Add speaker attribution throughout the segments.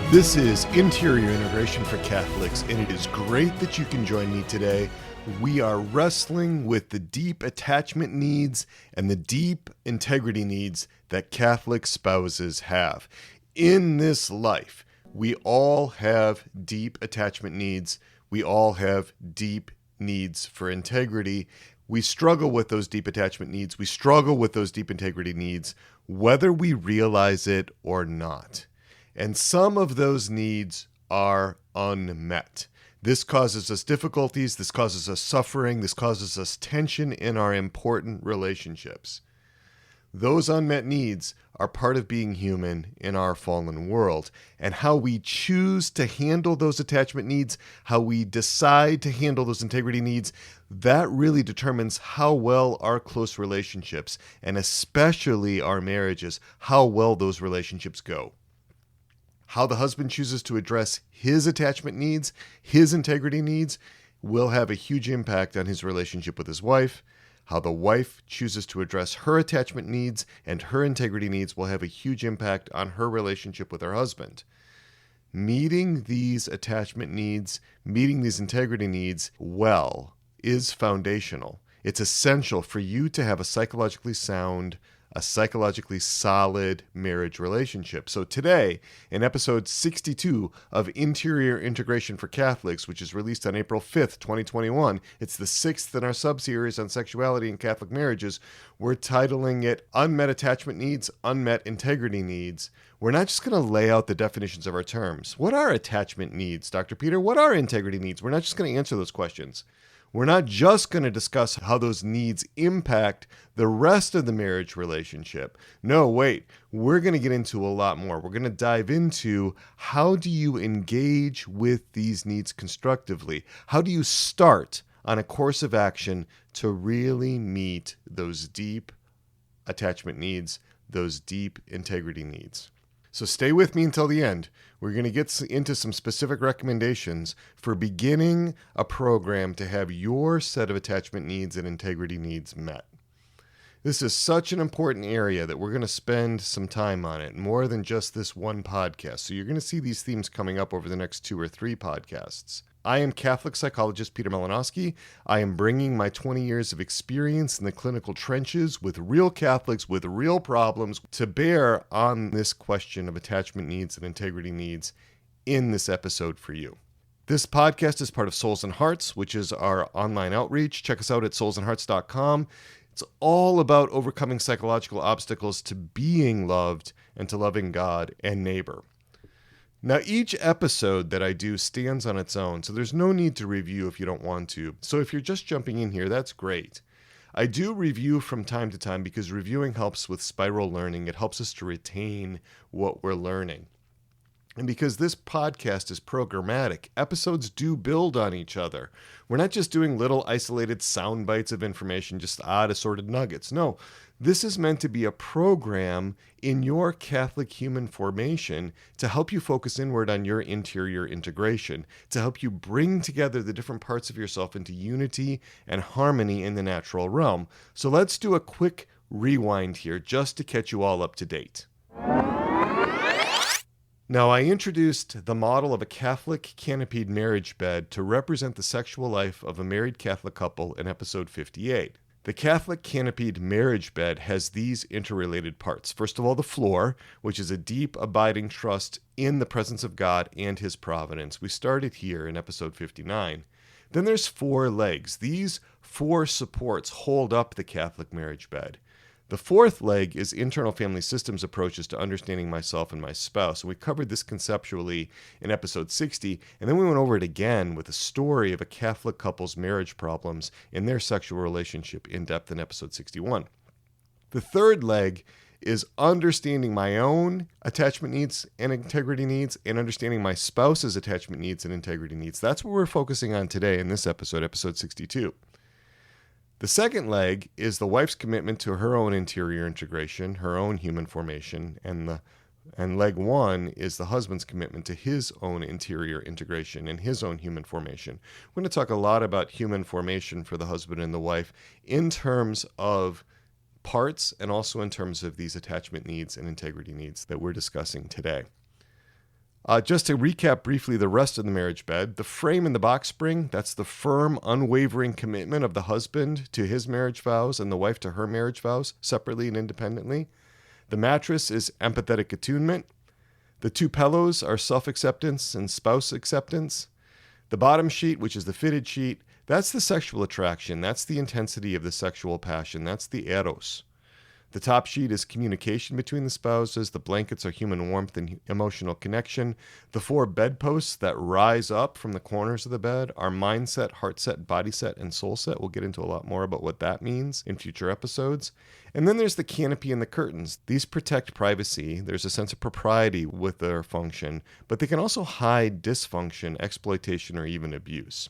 Speaker 1: This is Interior Integration for Catholics, and it is great that you can join me today. We are wrestling with the deep attachment needs and the deep integrity needs that Catholic spouses have. In this life, we all have deep attachment needs. We all have deep needs for integrity. We struggle with those deep attachment needs. We struggle with those deep integrity needs, whether we realize it or not. And some of those needs are unmet. This causes us difficulties, this causes us suffering, this causes us tension in our important relationships. Those unmet needs are part of being human in our fallen world. And how we choose to handle those attachment needs, how we decide to handle those integrity needs, that really determines how well our close relationships, and especially our marriages, how well those relationships go. How the husband chooses to address his attachment needs, his integrity needs, will have a huge impact on his relationship with his wife. How the wife chooses to address her attachment needs and her integrity needs will have a huge impact on her relationship with her husband. Meeting these attachment needs, meeting these integrity needs well is foundational. It's essential for you to have a psychologically sound, a psychologically solid marriage relationship. So today, in episode 62 of Interior Integration for Catholics, which is released on April 5th, 2021, it's the 6th in our sub-series on sexuality and Catholic marriages, we're titling it Unmet Attachment Needs, Unmet Integrity Needs. We're not just going to lay out the definitions of our terms. What are attachment needs, Dr. Peter? What are integrity needs? We're not just going to answer those questions. We're not just going to discuss how those needs impact the rest of the marriage relationship. No, wait, we're going to get into a lot more. We're going to dive into how do you engage with these needs constructively? How do you start on a course of action to really meet those deep attachment needs, those deep integrity needs? So stay with me until the end. We're going to get into some specific recommendations for beginning a program to have your set of attachment needs and integrity needs met. This is such an important area that we're going to spend some time on it, more than just this one podcast. So you're going to see these themes coming up over the next 2 or 3 podcasts. I am Catholic psychologist Peter Malinowski. I am bringing my 20 years of experience in the clinical trenches with real Catholics with real problems to bear on this question of attachment needs and integrity needs in this episode for you. This podcast is part of Souls and Hearts, which is our online outreach. Check us out at soulsandhearts.com. It's all about overcoming psychological obstacles to being loved and to loving God and neighbor. Now, each episode that I do stands on its own, so there's no need to review if you don't want to. So if you're just jumping in here, that's great. I do review from time to time because reviewing helps with spiral learning. It helps us to retain what we're learning. And because this podcast is programmatic, episodes do build on each other. We're not just doing little isolated sound bites of information, just odd assorted nuggets. No, this is meant to be a program in your Catholic human formation to help you focus inward on your interior integration, to help you bring together the different parts of yourself into unity and harmony in the natural realm. So let's do a quick rewind here just to catch you all up to date. Now, I introduced the model of a Catholic canopied marriage bed to represent the sexual life of a married Catholic couple in episode 58. The Catholic canopied marriage bed has these interrelated parts. First of all, the floor, which is a deep, abiding trust in the presence of God and His providence. We started here in episode 59. Then there's 4 legs. These 4 supports hold up the Catholic marriage bed. The 4th leg is internal family systems approaches to understanding myself and my spouse. And we covered this conceptually in episode 60, and then we went over it again with a story of a Catholic couple's marriage problems in their sexual relationship in depth in episode 61. The 3rd leg is understanding my own attachment needs and integrity needs and understanding my spouse's attachment needs and integrity needs. That's what we're focusing on today in this episode, episode 62. The 2nd leg is the wife's commitment to her own interior integration, her own human formation, and leg 1 is the husband's commitment to his own interior integration and his own human formation. We're going to talk a lot about human formation for the husband and the wife in terms of parts and also in terms of these attachment needs and integrity needs that we're discussing today. Just to recap briefly the rest of the marriage bed, the frame and the box spring, that's the firm, unwavering commitment of the husband to his marriage vows and the wife to her marriage vows, separately and independently. The mattress is empathetic attunement. The two pillows are self-acceptance and spouse acceptance. The bottom sheet, which is the fitted sheet, that's the sexual attraction. That's the intensity of the sexual passion. That's the eros. The top sheet is communication between the spouses. The blankets are human warmth and emotional connection. The 4 bedposts that rise up from the corners of the bed are mindset, heart set, body set, and soul set. We'll get into a lot more about what that means in future episodes. And then there's the canopy and the curtains. These protect privacy. There's a sense of propriety with their function, but they can also hide dysfunction, exploitation, or even abuse.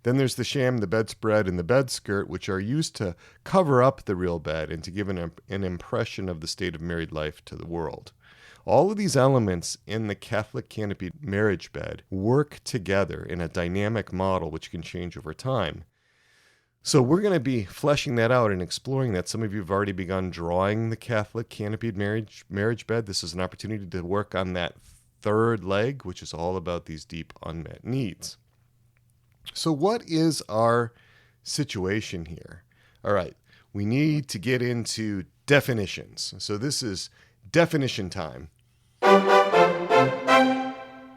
Speaker 1: Then there's the sham, the bedspread, and the bed skirt, which are used to cover up the real bed and to give an impression of the state of married life to the world. All of these elements in the Catholic canopy marriage bed work together in a dynamic model which can change over time. So we're going to be fleshing that out and exploring that. Some of you have already begun drawing the Catholic canopied marriage bed. This is an opportunity to work on that third leg, which is all about these deep unmet needs. So what is our situation here? All right, we need to get into definitions. So this is definition time.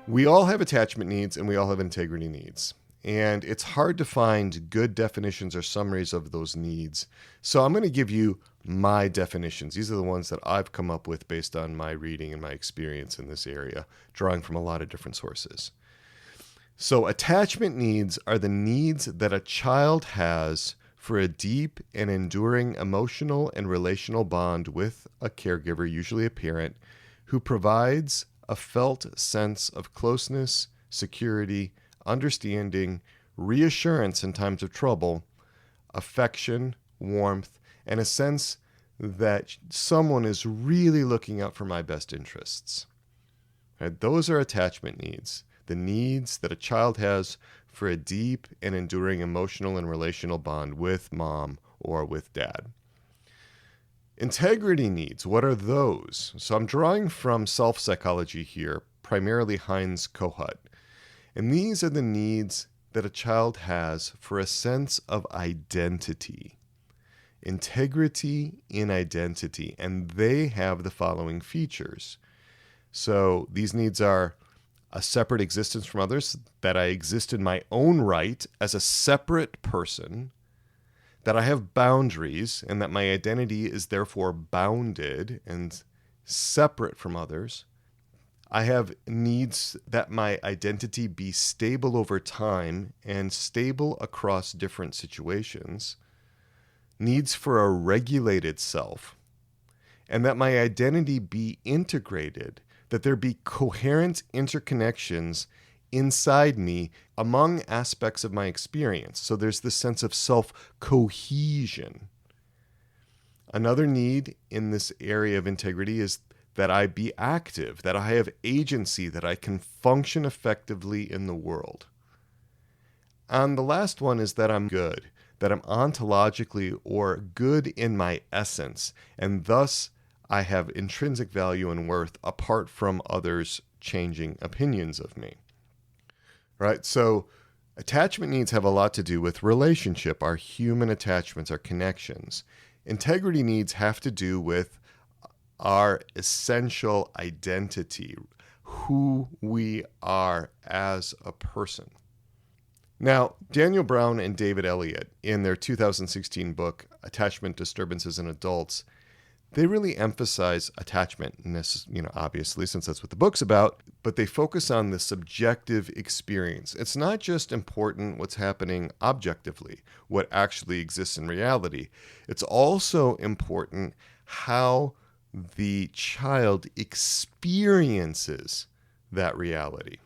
Speaker 1: We all have attachment needs and we all have integrity needs. And it's hard to find good definitions or summaries of those needs. So I'm going to give you my definitions. These are the ones that I've come up with based on my reading and my experience in this area, drawing from a lot of different sources. So attachment needs are the needs that a child has for a deep and enduring emotional and relational bond with a caregiver, usually a parent, who provides a felt sense of closeness, security, understanding, reassurance in times of trouble, affection, warmth, and a sense that someone is really looking out for my best interests. Right? Those are attachment needs. The needs that a child has for a deep and enduring emotional and relational bond with mom or with dad. Integrity needs, what are those? So I'm drawing from self-psychology here, primarily Heinz Kohut. And these are the needs that a child has for a sense of identity. Integrity in identity. And they have the following features. So these needs are a separate existence from others, that I exist in my own right as a separate person, that I have boundaries, and that my identity is therefore bounded and separate from others. I have needs that my identity be stable over time and stable across different situations, needs for a regulated self, and that my identity be integrated, that there be coherent interconnections inside me among aspects of my experience. So there's this sense of self-cohesion. Another need in this area of integrity is that I be active, that I have agency, that I can function effectively in the world. And the last one is that I'm good, that I'm ontologically or good in my essence, and thus I have intrinsic value and worth apart from others' changing opinions of me. Right? So attachment needs have a lot to do with relationship, our human attachments, our connections. Integrity needs have to do with our essential identity, who we are as a person. Now, Daniel Brown and David Elliott, in their 2016 book, Attachment Disturbances in Adults, they really emphasize attachment, obviously, since that's what the book's about, but they focus on the subjective experience. It's not just important what's happening objectively, what actually exists in reality. It's also important how the child experiences that reality.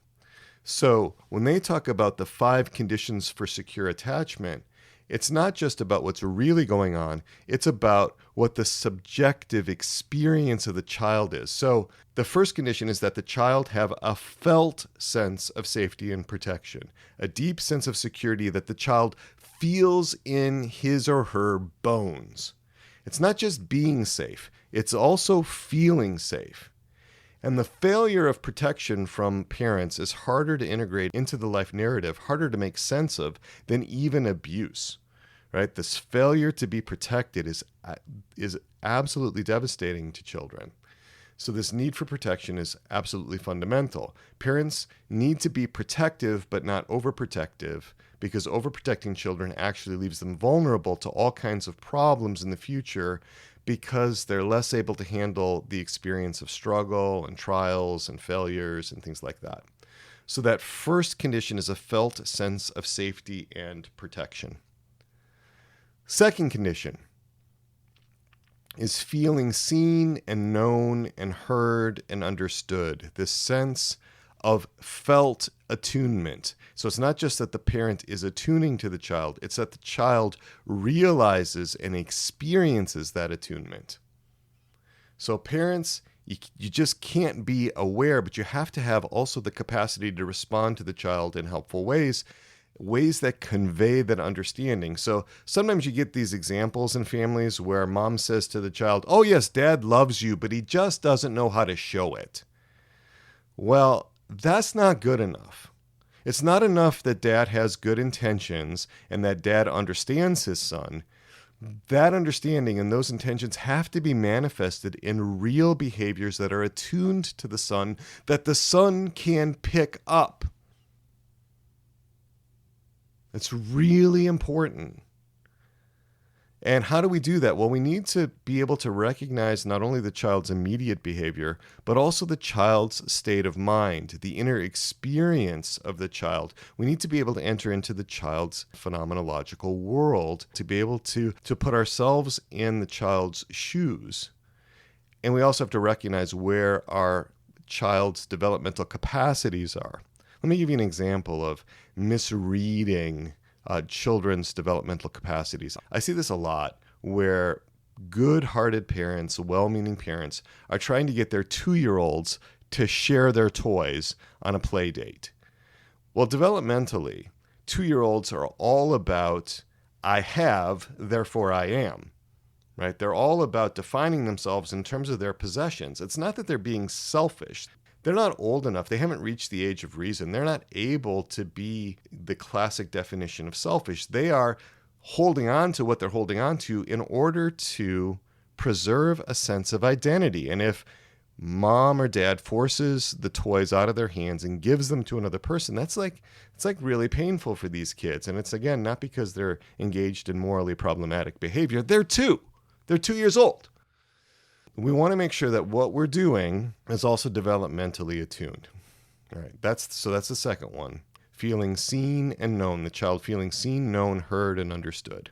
Speaker 1: So when they talk about the 5 conditions for secure attachment, it's not just about what's really going on, it's about what the subjective experience of the child is. So the first condition is that the child have a felt sense of safety and protection, a deep sense of security that the child feels in his or her bones. It's not just being safe, it's also feeling safe. And the failure of protection from parents is harder to integrate into the life narrative, harder to make sense of than even abuse, right? This failure to be protected is absolutely devastating to children. So this need for protection is absolutely fundamental. Parents need to be protective, but not overprotective, because overprotecting children actually leaves them vulnerable to all kinds of problems in the future, because they're less able to handle the experience of struggle and trials and failures and things like that. So that first condition is a felt sense of safety and protection. Second condition is feeling seen and known and heard and understood. This sense of felt attunement. So it's not just that the parent is attuning to the child, it's that the child realizes and experiences that attunement. So parents, you just can't be aware, but you have to have also the capacity to respond to the child in helpful ways that convey that understanding. So sometimes you get these examples in families where mom says to the child, "Oh yes, dad loves you, but he just doesn't know how to show it." Well, that's not good enough. It's not enough that dad has good intentions and that dad understands his son. That understanding and those intentions have to be manifested in real behaviors that are attuned to the son, that the son can pick up. It's really important. And how do we do that? Well, we need to be able to recognize not only the child's immediate behavior, but also the child's state of mind, the inner experience of the child. We need to be able to enter into the child's phenomenological world, to be able to put ourselves in the child's shoes. And we also have to recognize where our child's developmental capacities are. Let me give you an example of misreading children's developmental capacities. I see this a lot where good-hearted parents, well-meaning parents, are trying to get their 2-year-olds to share their toys on a play date. Well, developmentally, 2-year-olds are all about, I have, therefore I am. Right? They're all about defining themselves in terms of their possessions. It's not that they're being selfish. They're not old enough. They haven't reached the age of reason. They're not able to be the classic definition of selfish. They are holding on to what they're holding on to in order to preserve a sense of identity. And if mom or dad forces the toys out of their hands and gives them to another person, it's like really painful for these kids. And it's, again, not because they're engaged in morally problematic behavior. They're 2 years old. We want to make sure that what we're doing is also developmentally attuned. All right, that's the second one. Feeling seen and known, the child feeling seen, known, heard, and understood.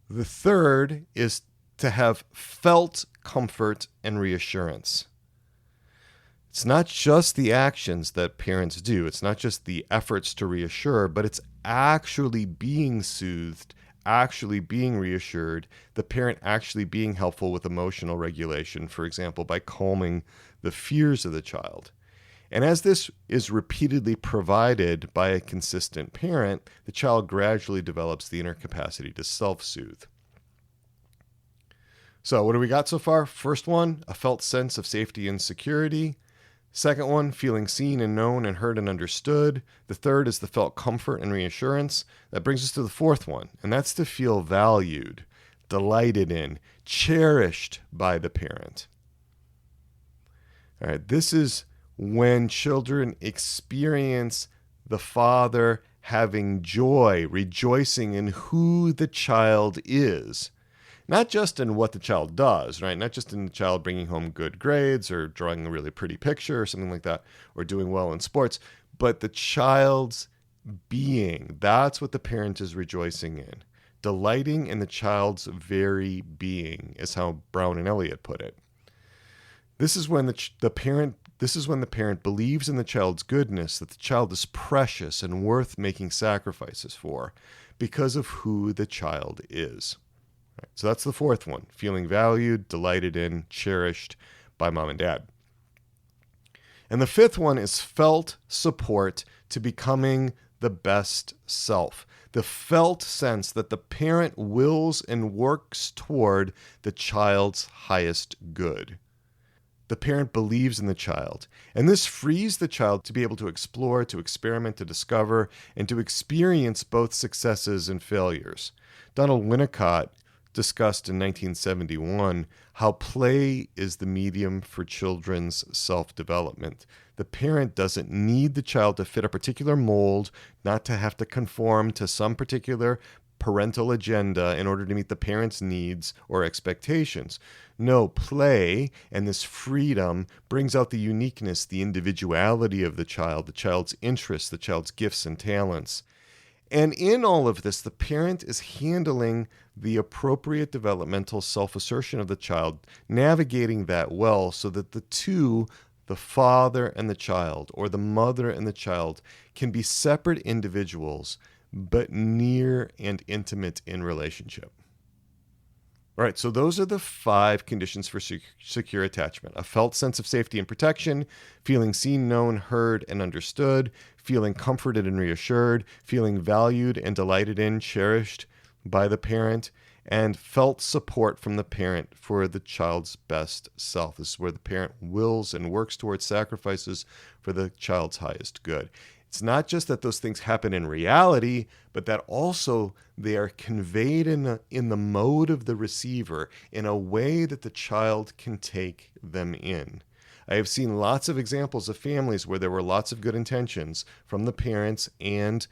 Speaker 1: The third is to have felt comfort and reassurance. It's not just the actions that parents do. It's not just the efforts to reassure, but it's actually being soothed, actually being reassured, the parent actually being helpful with emotional regulation, for example, by calming the fears of the child. And as this is repeatedly provided by a consistent parent, the child gradually develops the inner capacity to self-soothe. So what do we got so far? First one, a felt sense of safety and security. Second one, feeling seen and known and heard and understood. The third is the felt comfort and reassurance. That brings us to the fourth one, and that's to feel valued, delighted in, cherished by the parent. All right, this is when children experience the father having joy, rejoicing in who the child is. Not just in what the child does, right? Not just in the child bringing home good grades or drawing a really pretty picture or something like that, or doing well in sports, but the child's being. That's what the parent is rejoicing in. Delighting in the child's very being is how Brown and Elliott put it. This is when the parent believes in the child's goodness, that the child is precious and worth making sacrifices for because of who the child is. Right, so that's the fourth one, feeling valued, delighted in, cherished by mom and dad. And the fifth one is felt support to becoming the best self. The felt sense that the parent wills and works toward the child's highest good. The parent believes in the child, and this frees the child to be able to explore, to experiment, to discover, and to experience both successes and failures. Donald Winnicott discussed in 1971 how play is the medium for children's self-development. The parent doesn't need the child to fit a particular mold, not to have to conform to some particular parental agenda in order to meet the parent's needs or expectations. No, play and this freedom brings out the uniqueness, the individuality of the child's interests, the child's gifts and talents. And in all of this, the parent is handling the appropriate developmental self-assertion of the child, navigating that well so that the two, the father and the child, or the mother and the child, can be separate individuals, but near and intimate in relationship. All right, so those are the 5 conditions for secure attachment: a felt sense of safety and protection, feeling seen, known, heard, and understood, feeling comforted and reassured, feeling valued and delighted in, cherished by the parent, and felt support from the parent for the child's best self. This is where the parent wills and works towards sacrifices for the child's highest good. It's not just that those things happen in reality, but that also they are conveyed in the mode of the receiver in a way that the child can take them in. I have seen lots of examples of families where there were lots of good intentions from the parents and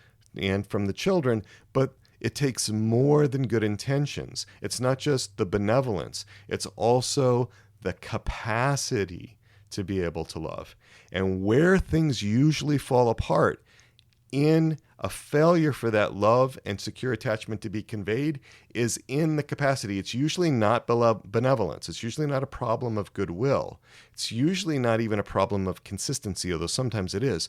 Speaker 1: from the children, but it takes more than good intentions. It's not just the benevolence, it's also the capacity to be able to love. And where things usually fall apart in a failure for that love and secure attachment to be conveyed is in the capacity. It's usually not benevolence. It's usually not a problem of goodwill. It's usually not even a problem of consistency, although sometimes it is.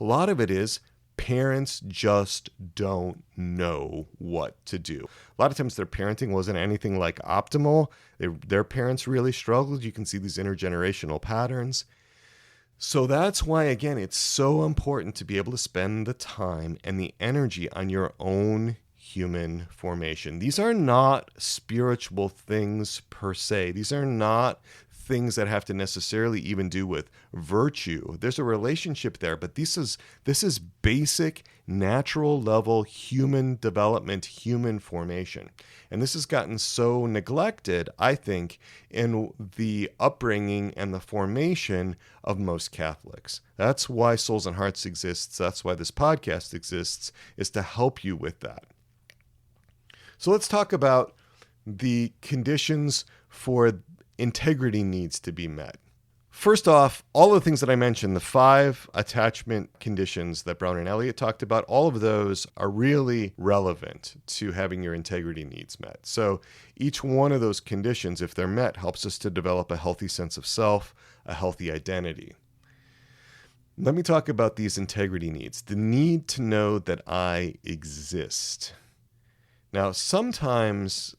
Speaker 1: A lot of it is parents just don't know what to do. A lot of times their parenting wasn't anything like optimal. Their parents really struggled. You can see these intergenerational patterns. So that's why, again, it's so important to be able to spend the time and the energy on your own human formation. These are not spiritual things per se. These are not things that have to necessarily even do with virtue. There's a relationship there, but this is basic, natural level human development, human formation. And this has gotten so neglected, I think, in the upbringing and the formation of most Catholics. That's why Souls and Hearts exists. That's why this podcast exists, is to help you with that. So let's talk about the conditions for integrity needs to be met. First off, all of the things that I mentioned, the 5 attachment conditions that Brown and Elliott talked about, all of those are really relevant to having your integrity needs met. So each one of those conditions, if they're met, helps us to develop a healthy sense of self, a healthy identity. Let me talk about these integrity needs. The need to know that I exist. Now, sometimes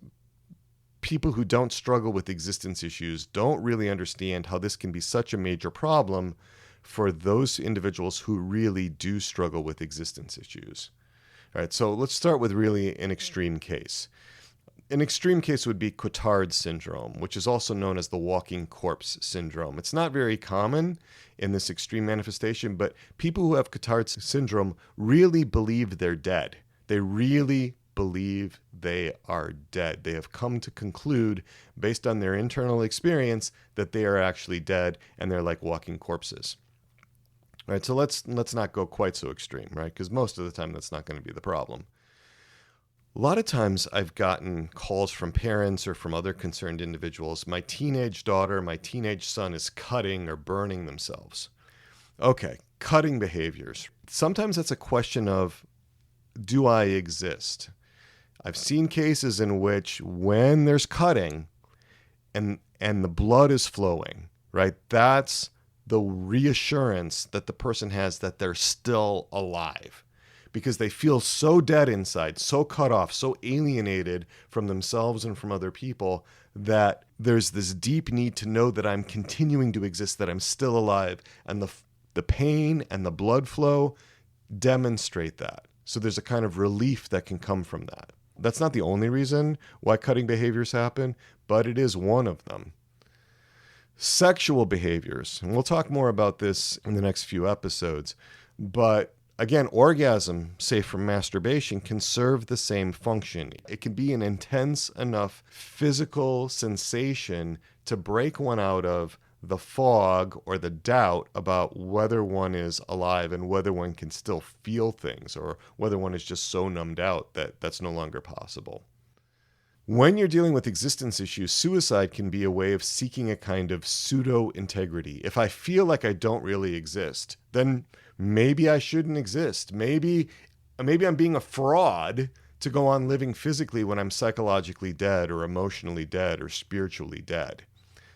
Speaker 1: people who don't struggle with existence issues don't really understand how this can be such a major problem for those individuals who really do struggle with existence issues. All right, so let's start with really an extreme case. An extreme case would be Cotard's syndrome, which is also known as the walking corpse syndrome. It's not very common in this extreme manifestation, but people who have Cotard's syndrome really believe they're dead. They really believe they are dead. They have come to conclude, based on their internal experience, that they are actually dead and they're like walking corpses. All right, so let's not go quite so extreme, right? Because most of the time that's not going to be the problem. A lot of times I've gotten calls from parents or from other concerned individuals. My teenage daughter, my teenage son is cutting or burning themselves. Okay, cutting behaviors. Sometimes it's a question of, do I exist? I've seen cases in which when there's cutting and the blood is flowing, right? That's the reassurance that the person has that they're still alive, because they feel so dead inside, so cut off, so alienated from themselves and from other people, that there's this deep need to know that I'm continuing to exist, that I'm still alive. And the pain and the blood flow demonstrate that. So there's a kind of relief that can come from that. That's not the only reason why cutting behaviors happen, but it is one of them. Sexual behaviors, and we'll talk more about this in the next few episodes, but again, orgasm, say from masturbation, can serve the same function. It can be an intense enough physical sensation to break one out of the fog or the doubt about whether one is alive and whether one can still feel things, or whether one is just so numbed out that that's no longer possible. When you're dealing with existence issues, suicide can be a way of seeking a kind of pseudo-integrity. If I feel like I don't really exist, then maybe I shouldn't exist. Maybe I'm being a fraud to go on living physically when I'm psychologically dead or emotionally dead or spiritually dead.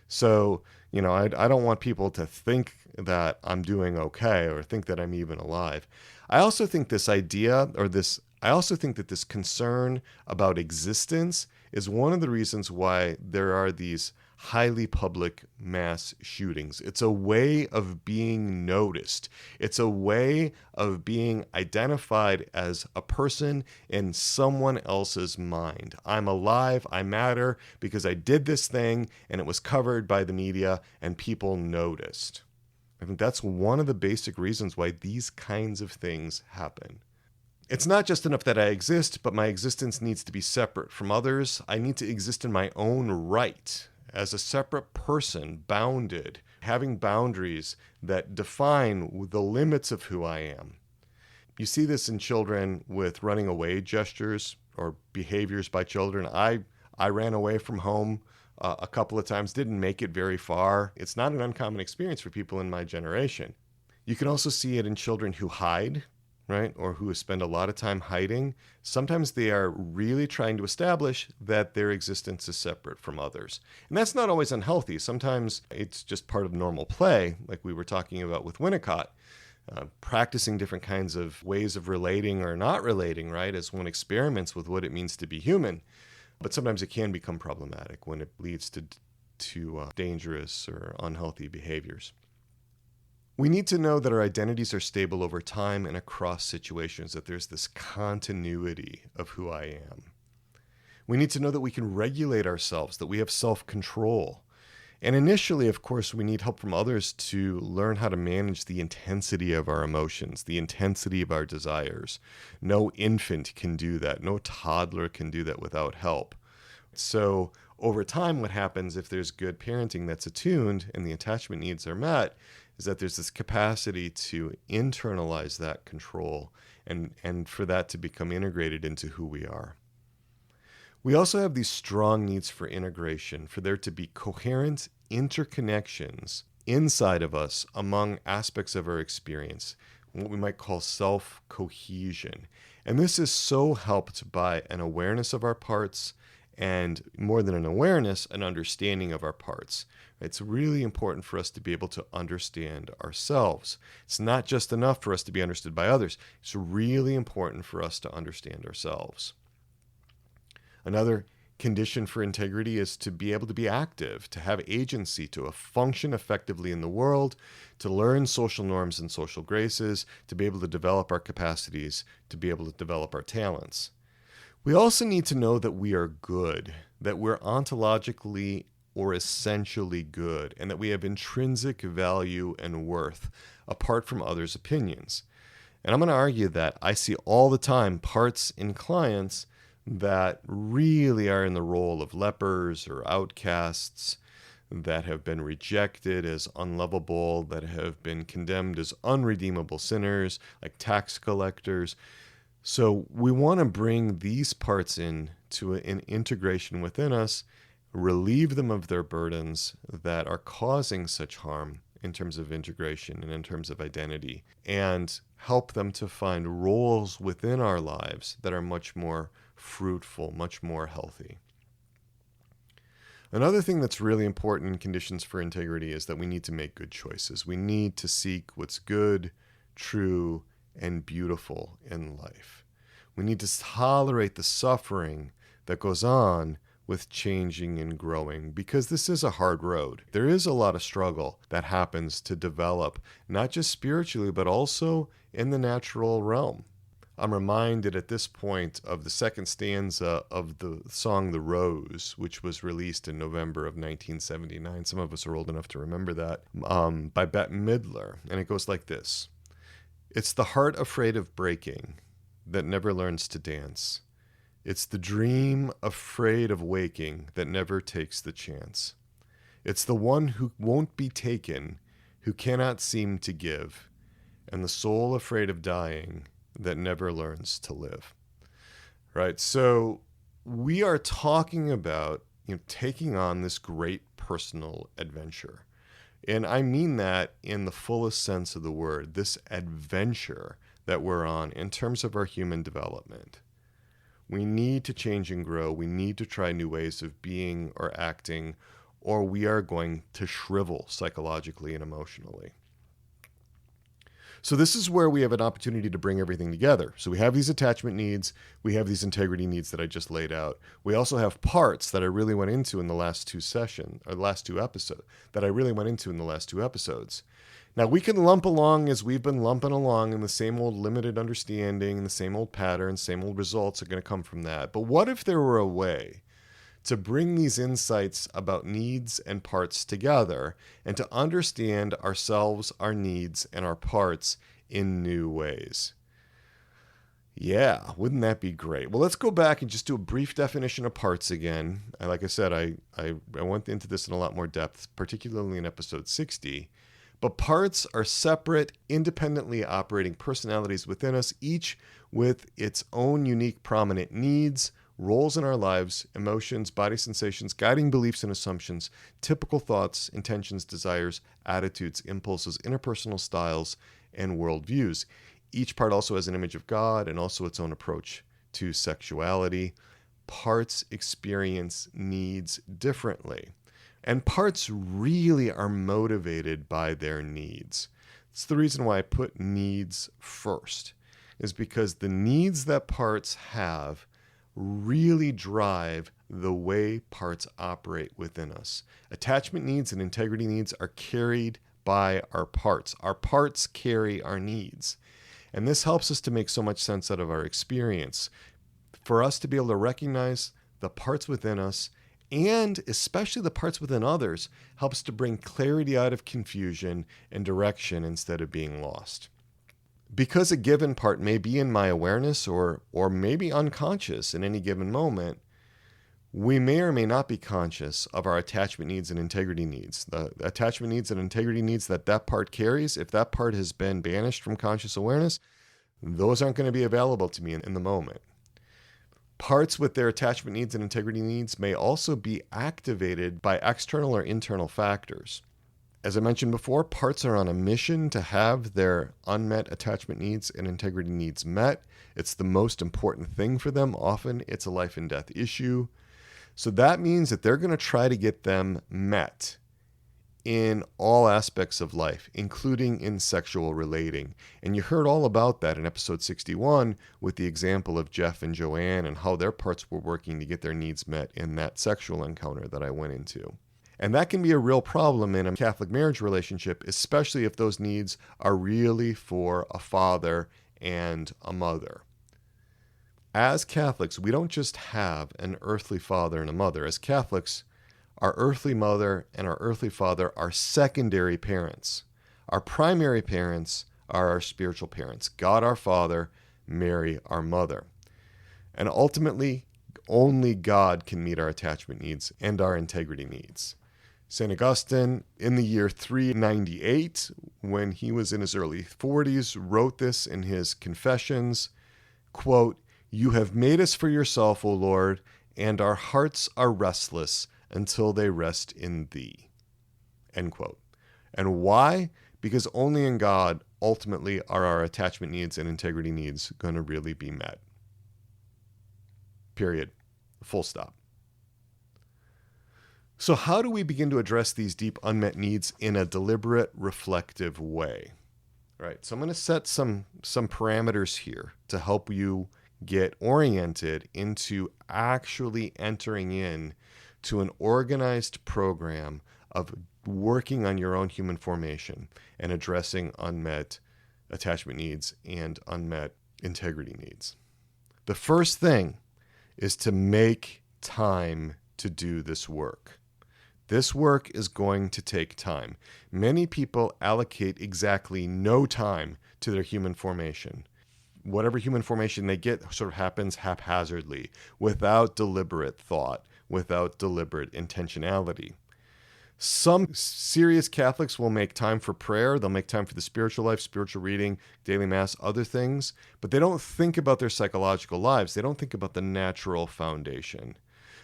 Speaker 1: So, I don't want people to think that I'm doing okay or think that I'm even alive. I also think this concern about existence is one of the reasons why there are these highly public mass shootings. It's a way of being noticed. It's a way of being identified as a person in someone else's mind. I'm alive, I matter because I did this thing and it was covered by the media and people noticed. I think that's one of the basic reasons why these kinds of things happen. It's not just enough that I exist, but my existence needs to be separate from others. I need to exist in my own right, as a separate person, bounded, having boundaries that define the limits of who I am. You see this in children with running away gestures or behaviors by children. I ran away from home a couple of times, didn't make it very far. It's not an uncommon experience for people in my generation. You can also see it in children who hide, right? Or who spend a lot of time hiding. Sometimes they are really trying to establish that their existence is separate from others. And that's not always unhealthy. Sometimes it's just part of normal play, like we were talking about with Winnicott, practicing different kinds of ways of relating or not relating, right? As one experiments with what it means to be human. But sometimes it can become problematic when it leads to dangerous or unhealthy behaviors. We need to know that our identities are stable over time and across situations, that there's this continuity of who I am. We need to know that we can regulate ourselves, that we have self-control. And initially, of course, we need help from others to learn how to manage the intensity of our emotions, the intensity of our desires. No infant can do that. No toddler can do that without help. So over time, what happens if there's good parenting that's attuned and the attachment needs are met is that there's this capacity to internalize that control and for that to become integrated into who we are. We also have these strong needs for integration, for there to be coherent interconnections inside of us among aspects of our experience, what we might call self-cohesion. And this is so helped by an awareness of our parts, and more than an awareness, an understanding of our parts. It's really important for us to be able to understand ourselves. It's not just enough for us to be understood by others. It's really important for us to understand ourselves. Another condition for integrity is to be able to be active, to have agency, to function effectively in the world, to learn social norms and social graces, to be able to develop our capacities, to be able to develop our talents. We also need to know that we are good, that we're ontologically or essentially good, and that we have intrinsic value and worth apart from others' opinions. And I'm going to argue that I see all the time parts in clients that really are in the role of lepers or outcasts, that have been rejected as unlovable, that have been condemned as unredeemable sinners, like tax collectors. So we want to bring these parts in to an integration within us, relieve them of their burdens that are causing such harm in terms of integration and in terms of identity, and help them to find roles within our lives that are much more fruitful, much more healthy. Another thing that's really important in conditions for integrity is that we need to make good choices. We need to seek what's good, true, and beautiful in life. We need to tolerate the suffering that goes on with changing and growing, because this is a hard road. There is a lot of struggle that happens to develop, not just spiritually, but also in the natural realm. I'm reminded at this point of the second stanza of the song The Rose, which was released in November of 1979. Some of us are old enough to remember that, by Bette Midler. And it goes like this. It's the heart afraid of breaking that never learns to dance. It's the dream afraid of waking that never takes the chance. It's the one who won't be taken, who cannot seem to give, and the soul afraid of dying that never learns to live. Right? So we are talking about, taking on this great personal adventure. And I mean that in the fullest sense of the word, this adventure that we're on in terms of our human development. We need to change and grow. We need to try new ways of being or acting, or we are going to shrivel psychologically and emotionally. So this is where we have an opportunity to bring everything together. So we have these attachment needs, we have these integrity needs that I just laid out. We also have parts that I really went into in the last two episodes. Now we can lump along as we've been lumping along in the same old limited understanding, the same old patterns, same old results are going to come from that. But what if there were a way to bring these insights about needs and parts together and to understand ourselves, our needs, and our parts in new ways? Yeah, wouldn't that be great? Well, let's go back and just do a brief definition of parts again. Like I said, I went into this in a lot more depth, particularly in episode 60. But parts are separate, independently operating personalities within us, each with its own unique prominent needs, roles in our lives, emotions, body sensations, guiding beliefs and assumptions, typical thoughts, intentions, desires, attitudes, impulses, interpersonal styles, and worldviews. Each part also has an image of God and also its own approach to sexuality. Parts experience needs differently. And parts really are motivated by their needs. It's the reason why I put needs first, is because the needs that parts have really drive the way parts operate within us. Attachment needs and integrity needs are carried by our parts. Our parts carry our needs. And this helps us to make so much sense out of our experience. For us to be able to recognize the parts within us, and especially the parts within others, helps to bring clarity out of confusion and direction instead of being lost. Because a given part may be in my awareness or maybe unconscious in any given moment, we may or may not be conscious of our attachment needs and integrity needs. The attachment needs and integrity needs that part carries, if that part has been banished from conscious awareness, those aren't going to be available to me in the moment. Parts with their attachment needs and integrity needs may also be activated by external or internal factors. As I mentioned before, parts are on a mission to have their unmet attachment needs and integrity needs met. It's the most important thing for them. Often it's a life and death issue. So that means that they're going to try to get them met in all aspects of life, including in sexual relating. And you heard all about that in episode 61 with the example of Jeff and Joanne and how their parts were working to get their needs met in that sexual encounter that I went into. And that can be a real problem in a Catholic marriage relationship, especially if those needs are really for a father and a mother. As Catholics, we don't just have an earthly father and a mother. As Catholics, our earthly mother and our earthly father are secondary parents. Our primary parents are our spiritual parents, God our Father, Mary our mother. And ultimately, only God can meet our attachment needs and our integrity needs. St. Augustine, in the year 398, when he was in his early 40s, wrote this in his Confessions, quote, "You have made us for yourself, O Lord, and our hearts are restless until they rest in thee." End quote. And why? Because only in God, ultimately, are our attachment needs and integrity needs going to really be met. Period. Full stop. So how do we begin to address these deep unmet needs in a deliberate, reflective way? Right. So I'm going to set some parameters here to help you get oriented into actually entering in to an organized program of working on your own human formation and addressing unmet attachment needs and unmet integrity needs. The first thing is to make time to do this work. This work is going to take time. Many people allocate exactly no time to their human formation. Whatever human formation they get sort of happens haphazardly, without deliberate thought, without deliberate intentionality. Some serious Catholics will make time for prayer. They'll make time for the spiritual life, spiritual reading, daily mass, other things, but they don't think about their psychological lives. They don't think about the natural foundation.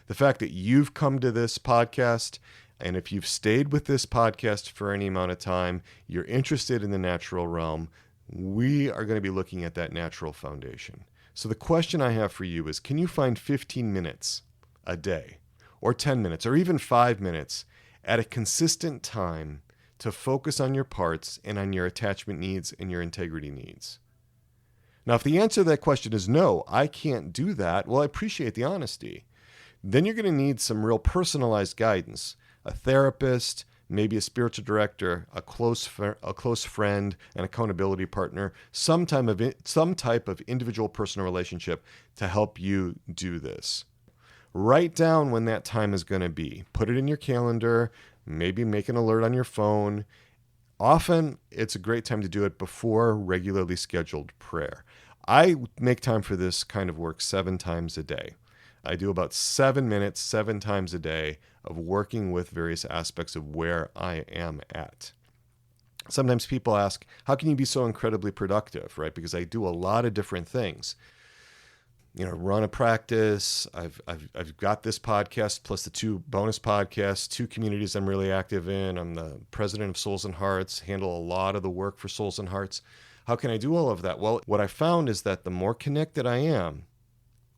Speaker 1: The fact that you've come to this podcast, and if you've stayed with this podcast for any amount of time, you're interested in the natural realm, we are going to be looking at that natural foundation. So the question I have for you is, can you find 15 minutes a day, or 10 minutes, or even 5 minutes at a consistent time to focus on your parts and on your attachment needs and your integrity needs? Now, if the answer to that question is no, I can't do that, well, I appreciate the honesty. Then you're going to need some real personalized guidance, a therapist, maybe a spiritual director, a close friend, an accountability partner, some type of individual personal relationship to help you do this. Write down when that time is going to be. Put it in your calendar, maybe make an alert on your phone. Often, it's a great time to do it before regularly scheduled prayer. I make time for this kind of work 7 times a day. I do about 7 minutes, 7 times a day of working with various aspects of where I am at. Sometimes people ask, how can you be so incredibly productive, right? Because I do a lot of different things. Run a practice. I've got this podcast plus the 2 bonus podcasts, 2 communities I'm really active in. I'm the president of Souls and Hearts, handle a lot of the work for Souls and Hearts. How can I do all of that? Well, what I found is that the more connected I am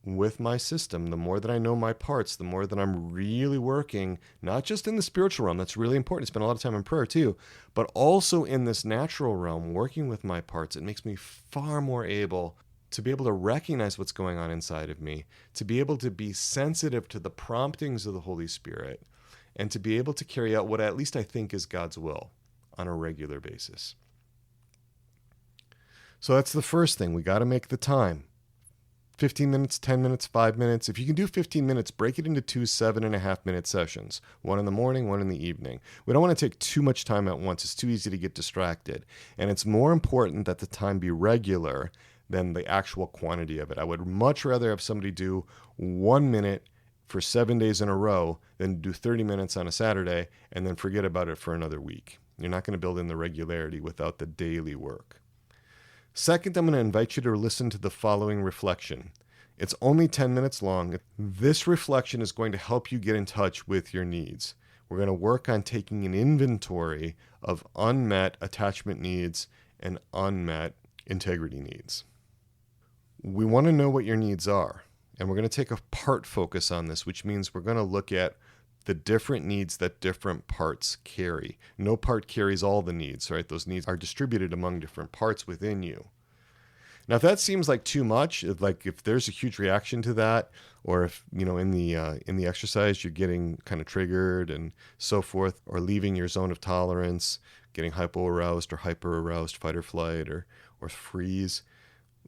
Speaker 1: with my system, the more that I know my parts, the more that I'm really working, not just in the spiritual realm, that's really important, spend a lot of time in prayer too, but also in this natural realm, working with my parts. It makes me far more able to be able to recognize what's going on inside of me, to be able to be sensitive to the promptings of the Holy Spirit, and to be able to carry out what at least I think is God's will on a regular basis. So that's the first thing. We got to make the time. 15 minutes, 10 minutes, 5 minutes. If you can do 15 minutes, break it into 2 7.5-minute sessions. 1 in the morning, 1 in the evening. We don't want to take too much time at once. It's too easy to get distracted. And it's more important that the time be regular than the actual quantity of it. I would much rather have somebody do 1 minute for 7 days in a row than do 30 minutes on a Saturday and then forget about it for another week. You're not going to build in the regularity without the daily work. Second, I'm going to invite you to listen to the following reflection. It's only 10 minutes long. This reflection is going to help you get in touch with your needs. We're going to work on taking an inventory of unmet attachment needs and unmet integrity needs. We want to know what your needs are, and we're going to take a part focus on this, which means we're going to look at the different needs that different parts carry. No part carries all the needs, right? Those needs are distributed among different parts within you. Now, if that seems like too much, if there's a huge reaction to that, or if, in the exercise you're getting kind of triggered and so forth, or leaving your zone of tolerance, getting hypo-aroused or hyper-aroused, fight or flight, or freeze,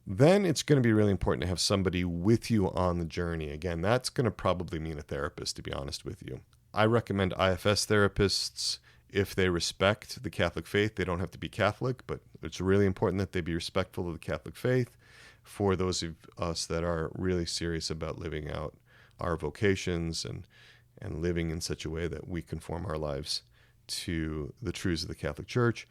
Speaker 1: then it's going to be really important to have somebody with you on the journey. Again, that's going to probably mean a therapist, to be honest with you. I recommend IFS therapists if they respect the Catholic faith. They don't have to be Catholic, but it's really important that they be respectful of the Catholic faith for those of us that are really serious about living out our vocations and living in such a way that we conform our lives to the truths of the Catholic Church.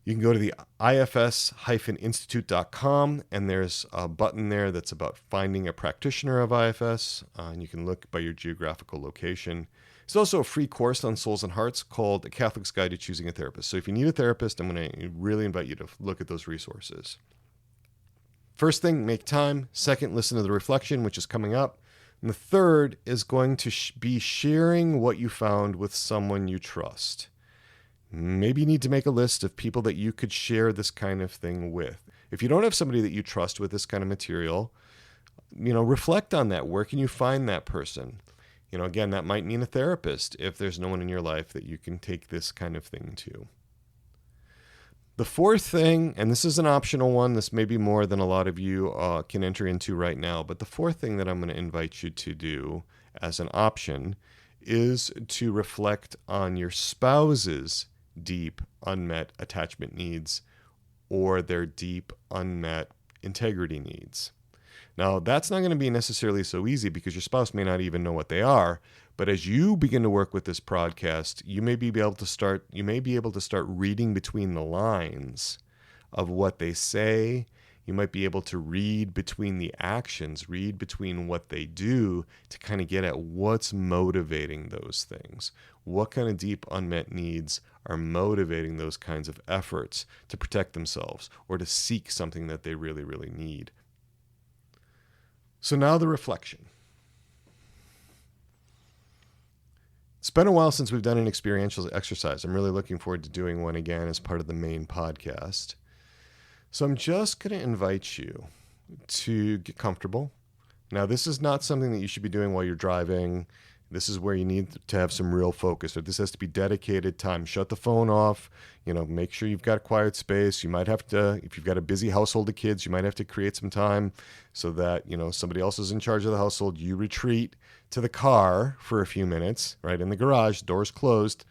Speaker 1: You can go to the ifs-institute.com, and there's a button there that's about finding a practitioner of IFS, and you can look by your geographical location. There's also a free course on Souls and Hearts called The Catholic's Guide to Choosing a Therapist. So if you need a therapist, I'm going to really invite you to look at those resources. First thing, make time. Second, listen to the reflection, which is coming up. And the third is going to be sharing what you found with someone you trust. Maybe you need to make a list of people that you could share this kind of thing with. If you don't have somebody that you trust with this kind of material, reflect on that. Where can you find that person? Again, that might mean a therapist if there's no one in your life that you can take this kind of thing to. The fourth thing, and this is an optional one, this may be more than a lot of you can enter into right now, but the fourth thing that I'm going to invite you to do as an option is to reflect on your spouse's deep unmet attachment needs or their deep unmet integrity needs. Now, that's not going to be necessarily so easy because your spouse may not even know what they are. But as you begin to work with this podcast, you may be able to start reading between the lines of what they say. You might be able to read between the actions, read between what they do to kind of get at what's motivating those things. What kind of deep unmet needs are motivating those kinds of efforts to protect themselves or to seek something that they really, really need. So now the reflection. It's been a while since we've done an experiential exercise. I'm really looking forward to doing one again as part of the main podcast. So I'm just going to invite you to get comfortable. Now, this is not something that you should be doing while you're driving. This is where you need to have some real focus. Or this has to be dedicated time. Shut the phone off. Make sure you've got quiet space. You might have to, if you've got a busy household of kids, you might have to create some time so that, somebody else is in charge of the household. You retreat to the car for a few minutes, right in the garage, doors closed,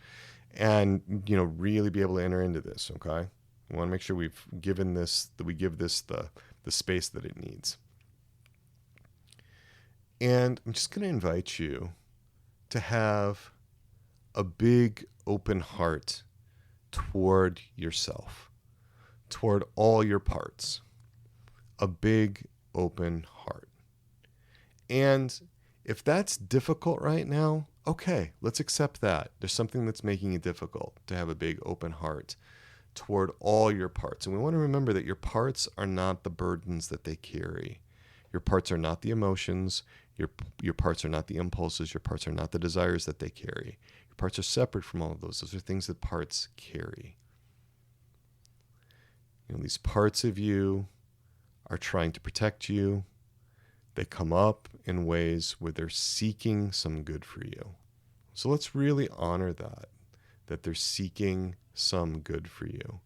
Speaker 1: and, really be able to enter into this, okay? We want to make sure we give this the space that it needs. And I'm just going to invite you to have a big open heart toward yourself, toward all your parts, a big open heart. And if that's difficult right now, okay, let's accept that. There's something that's making it difficult to have a big open heart toward all your parts. And we want to remember that your parts are not the burdens that they carry. Your parts are not the emotions. Your parts are not the impulses. Your parts are not the desires that they carry. Your parts are separate from all of those. Those are things that parts carry. These parts of you are trying to protect you. They come up in ways where they're seeking some good for you. So let's really honor that they're seeking some good for you.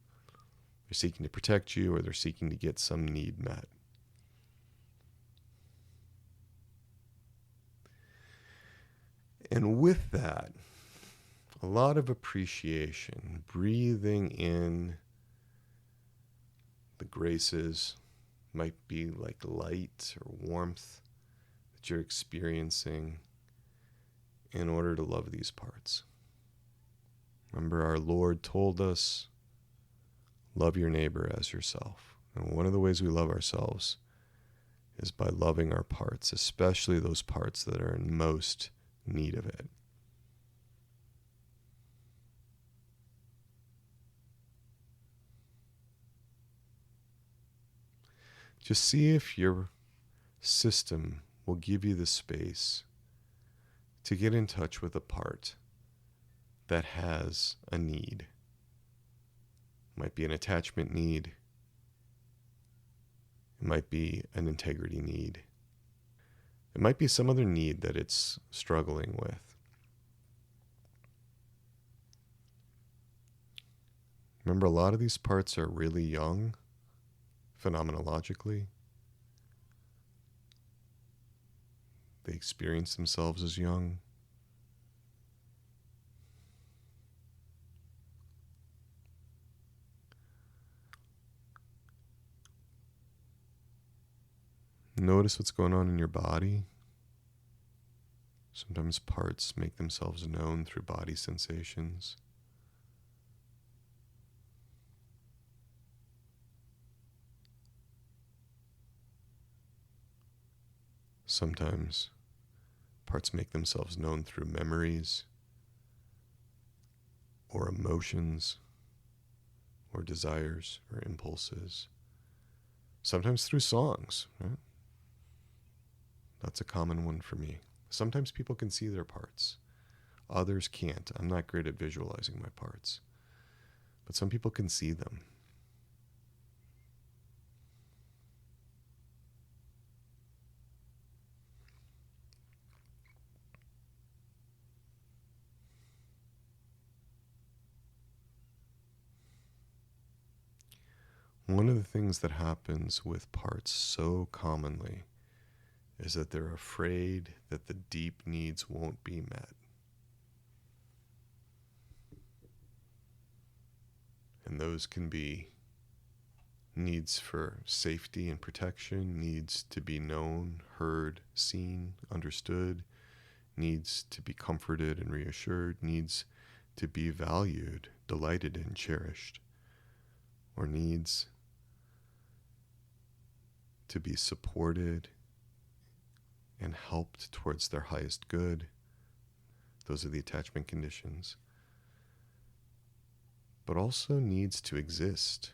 Speaker 1: They're seeking to protect you, or they're seeking to get some need met. And with that, a lot of appreciation, breathing in the graces, might be like light or warmth that you're experiencing in order to love these parts. Remember, our Lord told us, love your neighbor as yourself. And one of the ways we love ourselves is by loving our parts, especially those parts that are in most need of it. Just see if your system will give you the space to get in touch with a part that has a need. It might be an attachment need. It might be an integrity need. It might be some other need that it's struggling with. Remember, a lot of these parts are really young, phenomenologically. They experience themselves as young. Notice what's going on in your body. Sometimes parts make themselves known through body sensations. Sometimes parts make themselves known through memories or emotions or desires or impulses. Sometimes through songs, right? That's a common one for me. Sometimes people can see their parts. Others can't. I'm not great at visualizing my parts. But some people can see them. One of the things that happens with parts so commonly is that they're afraid that the deep needs won't be met. And those can be needs for safety and protection, needs to be known, heard, seen, understood, needs to be comforted and reassured, needs to be valued, delighted in, cherished, or needs to be supported and helped towards their highest good. Those are the attachment conditions. But also needs to exist,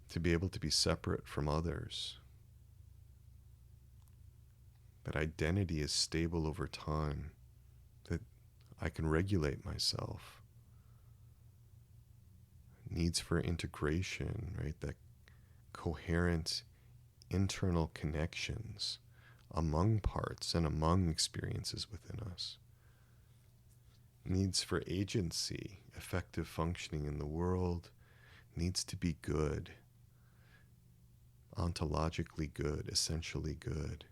Speaker 1: to be able to be separate from others. That identity is stable over time, that I can regulate myself. Needs for integration, right? That coherent internal connections among parts and among experiences within us. Needs for agency, effective functioning in the world, needs to be good, ontologically good, essentially good,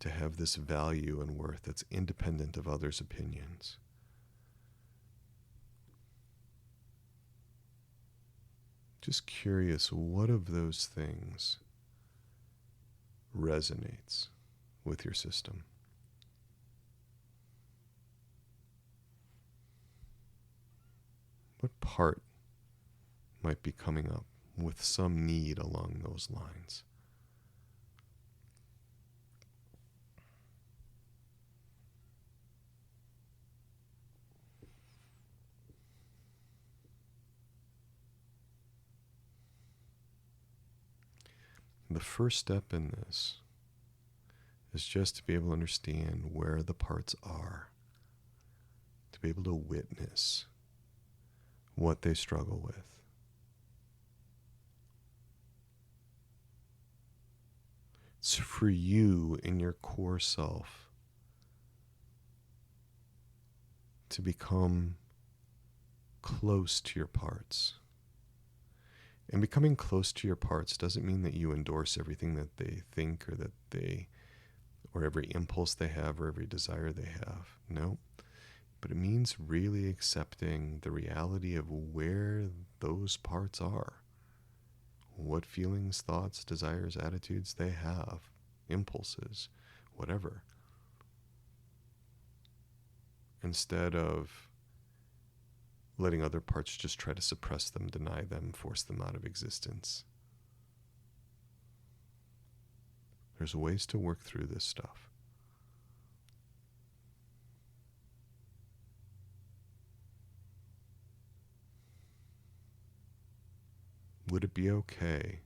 Speaker 1: to have this value and worth that's independent of others' opinions. Just curious, what of those things resonates with your system? What part might be coming up with some need along those lines? The first step in this is just to be able to understand where the parts are, to be able to witness what they struggle with. It's for you in your core self to become close to your parts. And becoming close to your parts doesn't mean that you endorse everything that they think or every impulse they have or every desire they have. No. But it means really accepting the reality of where those parts are. What feelings, thoughts, desires, attitudes they have, impulses, whatever. Instead of letting other parts just try to suppress them, deny them, force them out of existence. There's ways to work through this stuff. Would it be okay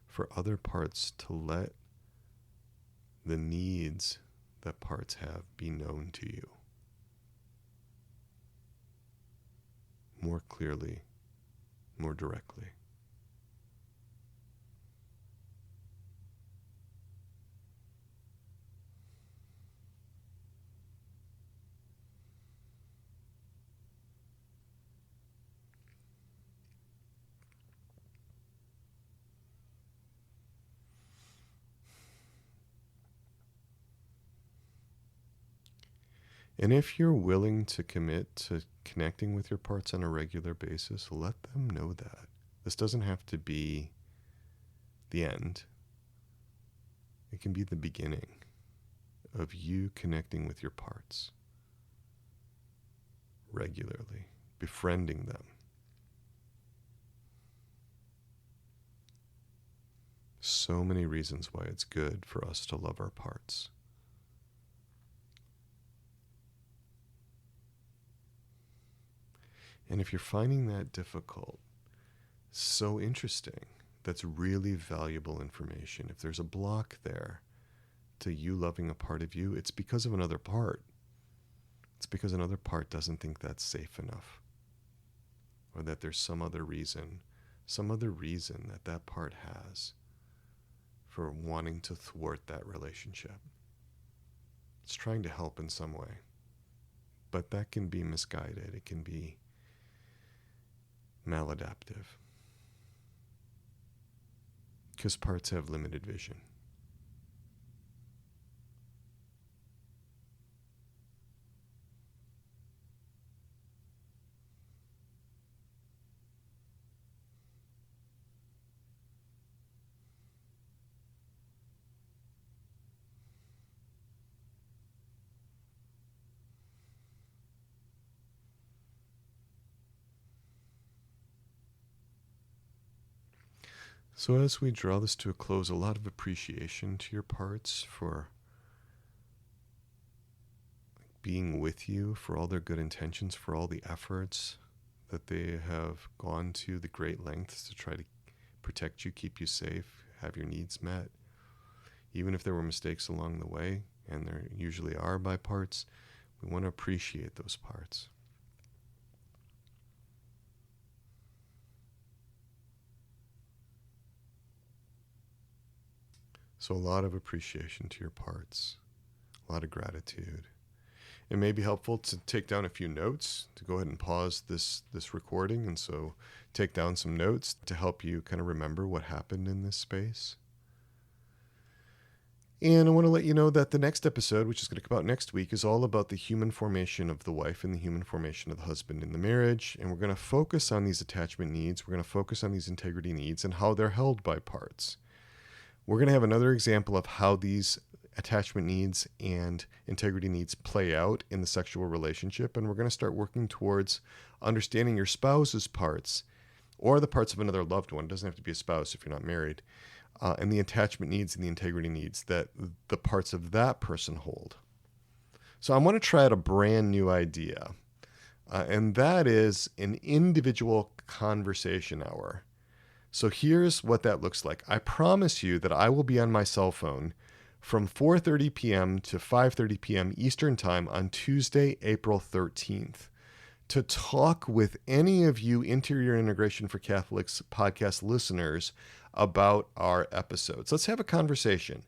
Speaker 1: for other parts to let the needs that parts have be known to you more clearly, more directly? And if you're willing to commit to connecting with your parts on a regular basis, let them know that. This doesn't have to be the end. It can be the beginning of you connecting with your parts regularly, befriending them. So many reasons why it's good for us to love our parts. And if you're finding that difficult, so interesting, that's really valuable information. If there's a block there to you loving a part of you, it's because of another part. It's because another part doesn't think that's safe enough, or that there's some other reason that that part has for wanting to thwart that relationship. It's trying to help in some way, but that can be misguided. It can be maladaptive. because parts have limited vision. So as we draw this to a close, a lot of appreciation to your parts for being with you, for all their good intentions, for all the efforts that they have gone to the great lengths to try to protect you, keep you safe, have your needs met. Even if there were mistakes along the way, and there usually are by parts, we want to appreciate those parts. So a lot of appreciation to your parts, a lot of gratitude. It may be helpful to take down a few notes, to go ahead and pause this recording, and so take down some notes to help you kind of remember what happened in this space. And I want to let you know that the next episode, which is going to come out next week, is all about the human formation of the wife and the human formation of the husband in the marriage. And we're going to focus on these attachment needs. We're going to focus on these integrity needs and how they're held by parts. We're going to have another example of how these attachment needs and integrity needs play out in the sexual relationship. And we're going to start working towards understanding your spouse's parts or the parts of another loved one. It doesn't have to be a spouse if you're not married. And the attachment needs and the integrity needs that the parts of that person hold. So I want to try out a brand new idea. And that is an individual conversation hour. So here's what that looks like. I promise you that I will be on my cell phone from 4:30 p.m. to 5:30 p.m. Eastern Time on Tuesday, April 13th, to talk with any of you Interior Integration for Catholics podcast listeners about our episodes. Let's have a conversation.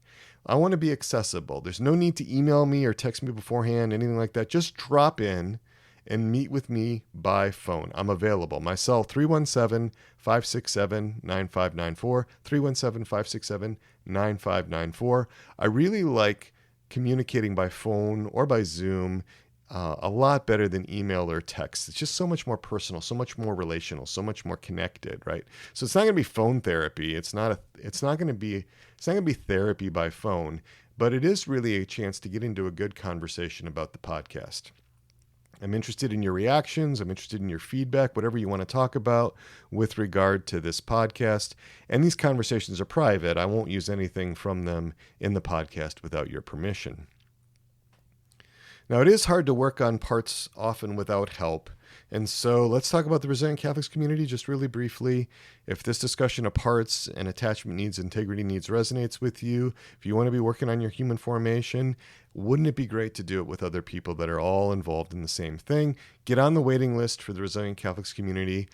Speaker 1: I want to be accessible. There's no need to email me or text me beforehand, anything like that. Just drop in and meet with me by phone. I'm available. My cell, 317-567-9594, 317-567-9594. I really like communicating by phone or by Zoom a lot better than email or text. It's just so much more personal, so much more relational, so much more connected, right? So it's not going to be phone therapy. It's not going to be therapy by phone, but it is really a chance to get into a good conversation about the podcast. I'm interested in your reactions. I'm interested in your feedback, whatever you want to talk about with regard to this podcast. And these conversations are private. I won't use anything from them in the podcast without your permission. Now, it is hard to work on parts often without help. And so let's talk about the Resilient Catholics community just really briefly. If this discussion of parts and attachment needs, integrity needs resonates with you, if you want to be working on your human formation, wouldn't it be great to do it with other people that are all involved in the same thing? Get on the waiting list for the Resilient Catholics community.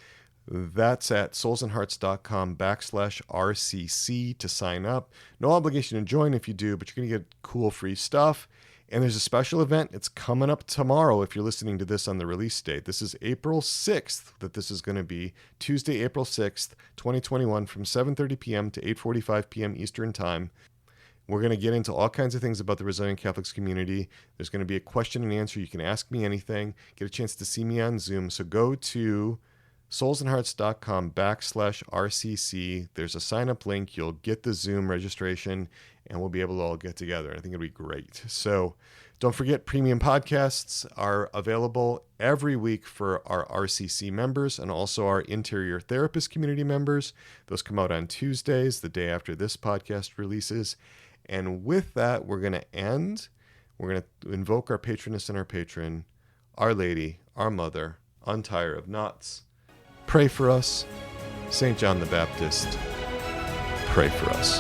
Speaker 1: That's at soulsandhearts.com/RCC to sign up. No obligation to join if you do, but you're going to get cool free stuff. And there's a special event. It's coming up tomorrow if you're listening to this on the release date. This is April 6th that this is going to be. Tuesday, April 6th, 2021 from 7:30 p.m. to 8:45 p.m. Eastern Time. We're going to get into all kinds of things about the Resilient Catholics community. There's going to be a question and answer. You can ask me anything. Get a chance to see me on Zoom. So go to soulsandhearts.com/RCC. There's a sign-up link. You'll get the Zoom registration, and we'll be able to all get together. I think it'll be great. So don't forget, premium podcasts are available every week for our RCC members and also our Interior Therapist community members. Those come out on Tuesdays, the day after this podcast releases. And with that, we're going to end. We're going to invoke our patroness and our patron, Our Lady, our Mother, Untier of Knots. Pray for us. St. John the Baptist, pray for us.